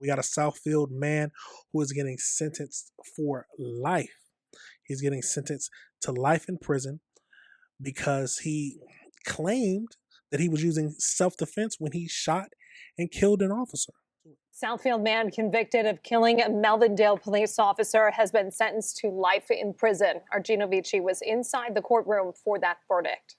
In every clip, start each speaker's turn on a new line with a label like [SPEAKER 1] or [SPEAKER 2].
[SPEAKER 1] We got a Southfield man who is getting sentenced for life. He's getting sentenced to life in prison because he claimed that he was using self-defense when he shot and killed an officer.
[SPEAKER 2] Southfield man convicted of killing a Melvindale police officer has been sentenced to life in prison. Our Gino Vici was inside the courtroom for that verdict.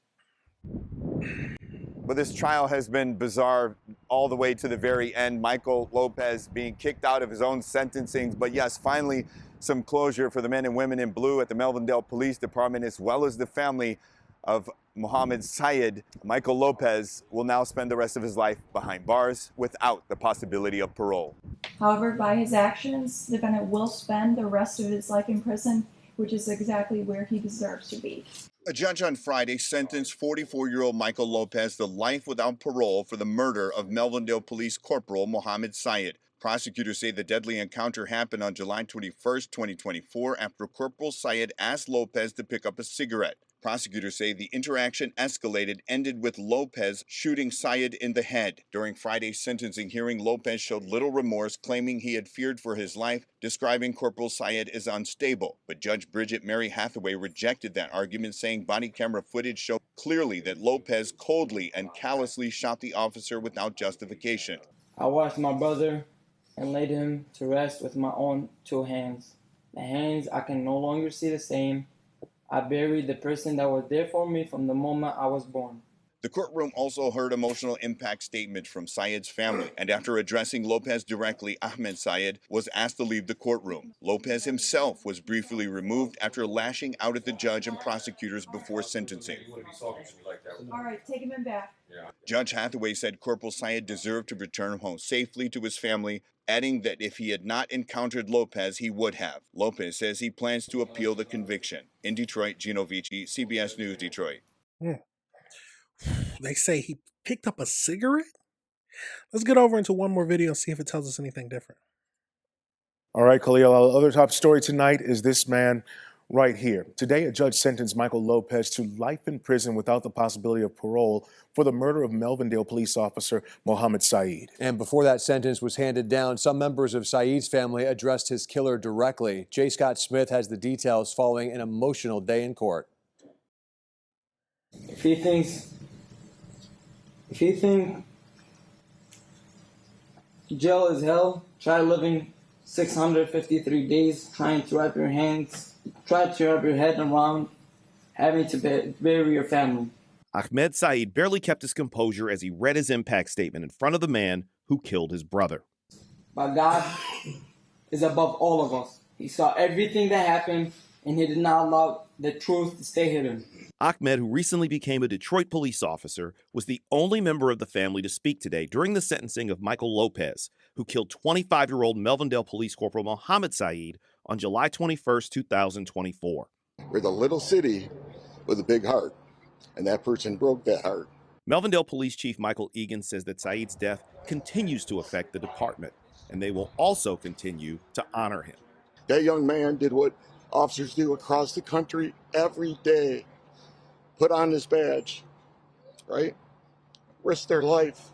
[SPEAKER 3] But this trial has been bizarre all the way to the very end. Michael Lopez being kicked out of his own sentencing. But yes, finally some closure for the men and women in blue at the Melvindale Police Department, as well as the family of Mohammed Syed. Michael Lopez will now spend the rest of his life behind bars without the possibility of parole.
[SPEAKER 4] However, by his actions, the defendant will spend the rest of his life in prison, which is exactly where he deserves to be.
[SPEAKER 3] A judge on Friday sentenced 44-year-old Michael Lopez to life without parole for the murder of Melvindale Police Corporal Mohammed Syed. Prosecutors say the deadly encounter happened on July 21, 2024, after Corporal Syed asked Lopez to pick up a cigarette. Prosecutors say the interaction escalated, ended with Lopez shooting Syed in the head. During Friday's sentencing hearing, Lopez showed little remorse, claiming he had feared for his life, describing Corporal Syed as unstable. But Judge Bridget Mary Hathaway rejected that argument, saying body camera footage showed clearly that Lopez coldly and callously shot the officer without justification.
[SPEAKER 5] I watched my brother and laid him to rest with my own two hands. The hands I can no longer see the same. I buried the person that was there for me from the moment I was born.
[SPEAKER 3] The courtroom also heard emotional impact statements from Syed's family, and after addressing Lopez directly, Ahmed Syed was asked to leave the courtroom. Lopez himself was briefly removed after lashing out at the judge and prosecutors before sentencing.
[SPEAKER 4] All right, take him in back.
[SPEAKER 3] Judge Hathaway said Corporal Syed deserved to return home safely to his family, adding that if he had not encountered Lopez, he would have. Lopez says he plans to appeal the conviction. In Detroit, Gino Vici, CBS News, Detroit.
[SPEAKER 1] They say he picked up a cigarette? Let's get over into one more video and see if it tells us anything different.
[SPEAKER 6] All right, Khalil, our other top story tonight is this man right here. Today, a judge sentenced Michael Lopez to life in prison without the possibility of parole for the murder of Melvindale police officer Mohammed Syed.
[SPEAKER 7] And before that sentence was handed down, some members of Syed's family addressed his killer directly. J. Scott Smith has the details following an emotional day in court.
[SPEAKER 5] If he thinks jail is hell, try living 653 days trying to wrap your head around having to bury your family.
[SPEAKER 8] Ahmed Syed barely kept his composure as he read his impact statement in front of the man who killed his brother.
[SPEAKER 5] But God is above all of us. He saw everything that happened, and he did not allow the truth to stay hidden.
[SPEAKER 8] Ahmed, who recently became a Detroit police officer, was the only member of the family to speak today during the sentencing of Michael Lopez, who killed 25-year-old Melvindale Police Corporal Mohammed Syed on July 21, 2024.
[SPEAKER 9] We're the little city with a big heart, and that person broke that heart.
[SPEAKER 8] Melvindale Police Chief Michael Egan says that Syed's death continues to affect the department, and they will also continue to honor him.
[SPEAKER 9] That young man did what officers do across the country every day. Put on his badge, right? Risk their life.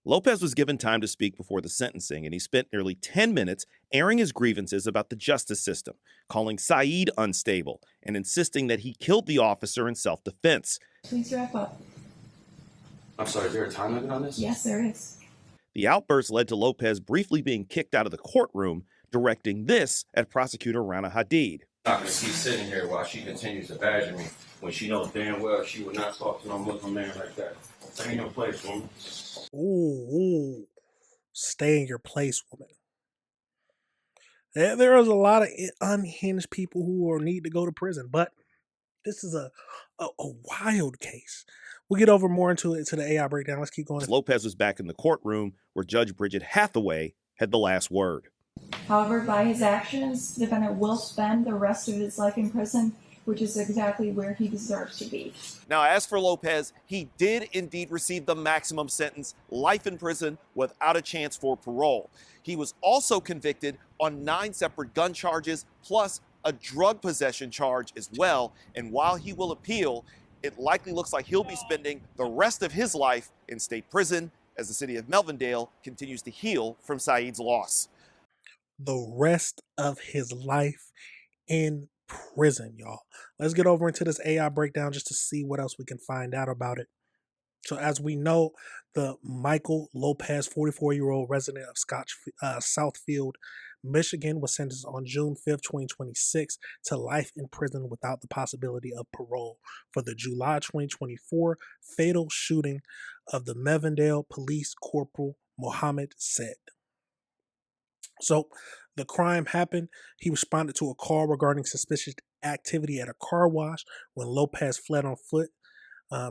[SPEAKER 8] Lopez was given time to speak before the sentencing, and he spent nearly 10 minutes airing his grievances about the justice system, calling Syed unstable, and insisting that he killed the officer in self-defense.
[SPEAKER 4] Please wrap up.
[SPEAKER 10] I'm sorry, is there a time limit on this?
[SPEAKER 4] Yes, there is.
[SPEAKER 8] The outburst led to Lopez briefly being kicked out of the courtroom, directing this at prosecutor Rana Hadid.
[SPEAKER 10] I'm not going to keep sitting here while she continues to badger me when she knows damn well she would not talk to no Muslim man like that. Stay in your place, woman.
[SPEAKER 1] Ooh. Stay in your place, woman. There is a lot of unhinged people who need to go to prison, but this is a wild case. We'll get over more into the AI breakdown. Let's keep going.
[SPEAKER 8] Lopez was back in the courtroom where Judge Bridget Hathaway had the last word.
[SPEAKER 4] However, by his actions, the defendant will spend the rest of his life in prison, which is exactly where he deserves to be.
[SPEAKER 8] Now, as for Lopez, he did indeed receive the maximum sentence, life in prison without a chance for parole. He was also convicted on 9 separate gun charges, plus a drug possession charge as well. And while he will appeal, it likely looks like he'll be spending the rest of his life in state prison as the city of Melvindale continues to heal from Saeed's loss.
[SPEAKER 1] The rest of his life in prison, y'all. Let's get over into this AI breakdown just to see what else we can find out about it. So, as we know, the Michael Lopez, 44-year-old resident of Southfield, Michigan, was sentenced on June 5th, 2026 to life in prison without the possibility of parole for the July 2024 fatal shooting of the Melvindale Police Corporal Mohammed Said. So, the crime happened. He responded to a call regarding suspicious activity at a car wash when Lopez fled on foot.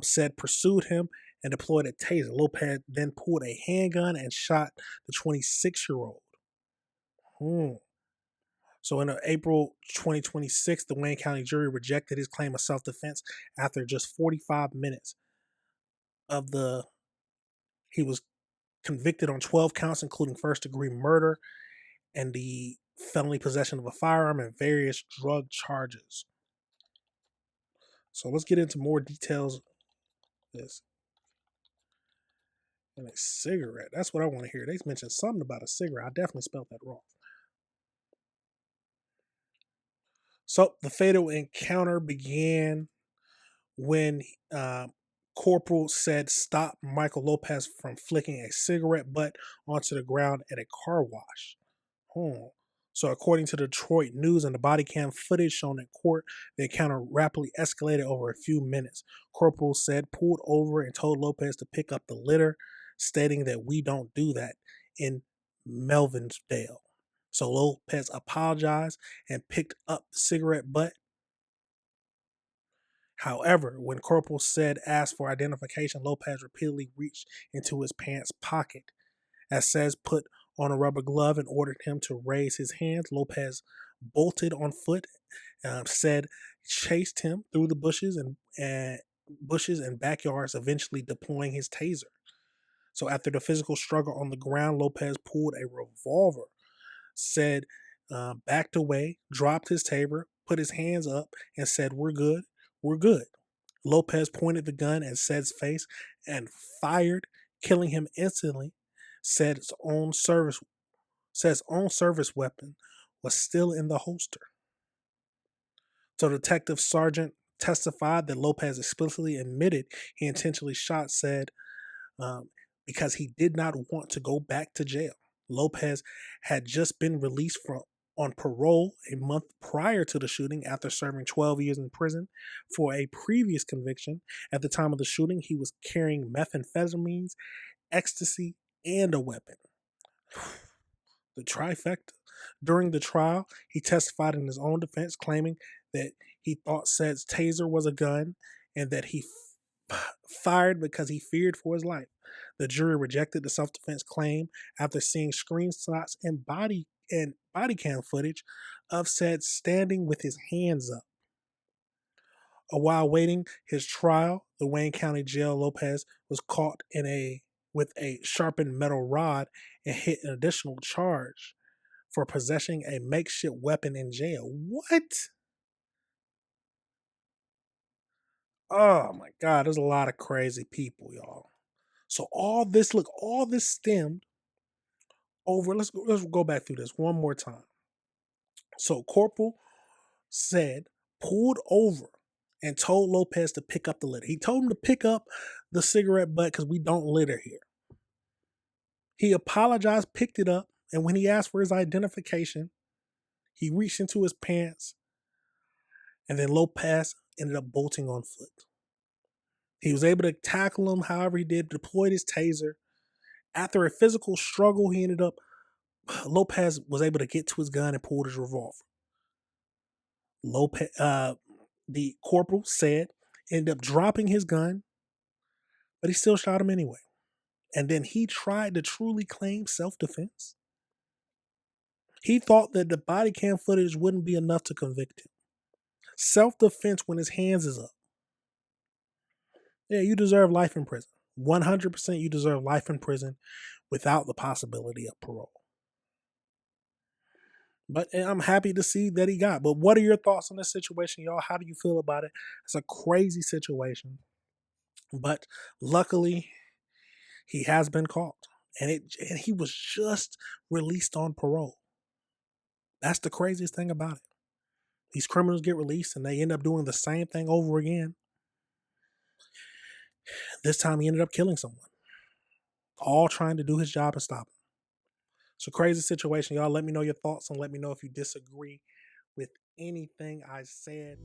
[SPEAKER 1] Said pursued him and deployed a taser. Lopez then pulled a handgun and shot the 26-year-old. So in April 2026, the Wayne County jury rejected his claim of self-defense after just 45 minutes of he was convicted on 12 counts, including first-degree murder and the felony possession of a firearm and various drug charges. So let's get into more details of this. And a cigarette. That's what I want to hear. They mentioned something about a cigarette. I definitely spelled that wrong. So the fatal encounter began when Corporal said stop Michael Lopez from flicking a cigarette butt onto the ground at a car wash. So according to the Detroit News and the body cam footage shown in court, the encounter rapidly escalated over a few minutes. Corporal said pulled over and told Lopez to pick up the litter, stating that we don't do that in Melvindale. So Lopez apologized and picked up the cigarette butt. However, when Corporal said asked for identification, Lopez repeatedly reached into his pants pocket. As says put on a rubber glove and ordered him to raise his hands. Lopez bolted on foot. Said chased him through the bushes and backyards, eventually deploying his taser. So after the physical struggle on the ground, Lopez pulled a revolver. Said backed away, dropped his taser, put his hands up, and said, "We're good. We're good." Lopez pointed the gun at Said's face and fired, killing him instantly. Said's own service weapon was still in the holster. So Detective Sergeant testified that Lopez explicitly admitted he intentionally shot Said because he did not want to go back to jail. Lopez had just been released on parole a month prior to the shooting after serving 12 years in prison for a previous conviction. At the time of the shooting, he was carrying methamphetamines, ecstasy, and a weapon. The trifecta. During the trial, he testified in his own defense, claiming that he thought Said's taser was a gun and that he fired because he feared for his life. The jury rejected the self-defense claim after seeing screenshots and body cam footage of Said standing with his hands up. While waiting his trial, the Wayne County Jail, Lopez was caught with a sharpened metal rod and hit an additional charge for possessing a makeshift weapon in jail. What? Oh my God, there's a lot of crazy people, y'all. So all this stemmed over. Let's go back through this one more time. So Corporal Said pulled over and told Lopez to pick up the litter. He told him to pick up the cigarette butt because we don't litter here. He apologized, picked it up, and when he asked for his identification, he reached into his pants, and then Lopez ended up bolting on foot. He was able to tackle him however he did, deployed his taser. After a physical struggle, Lopez was able to get to his gun and pulled his revolver. The corporal Said ended up dropping his gun, but he still shot him anyway. And then he tried to truly claim self-defense. He thought that the body cam footage wouldn't be enough to convict him. Self-defense when his hands is up. Yeah, you deserve life in prison. 100% you deserve life in prison without the possibility of parole. But I'm happy to see that he got. But what are your thoughts on this situation, y'all? How do you feel about it? It's a crazy situation. But luckily, He has been caught, and he was just released on parole. That's the craziest thing about it. These criminals get released and they end up doing the same thing over again. This time he ended up killing someone, all trying to do his job and stop him. It's a crazy situation. Y'all let me know your thoughts and let me know if you disagree with anything I said.